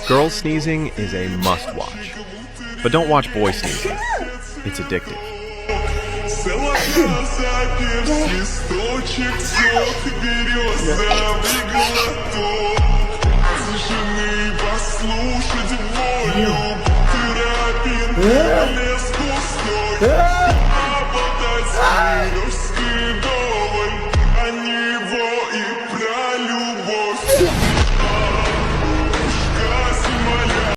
Girl sneezing is a must-watch. But don't watch boy sneezing. It's addictive. Послушать волю.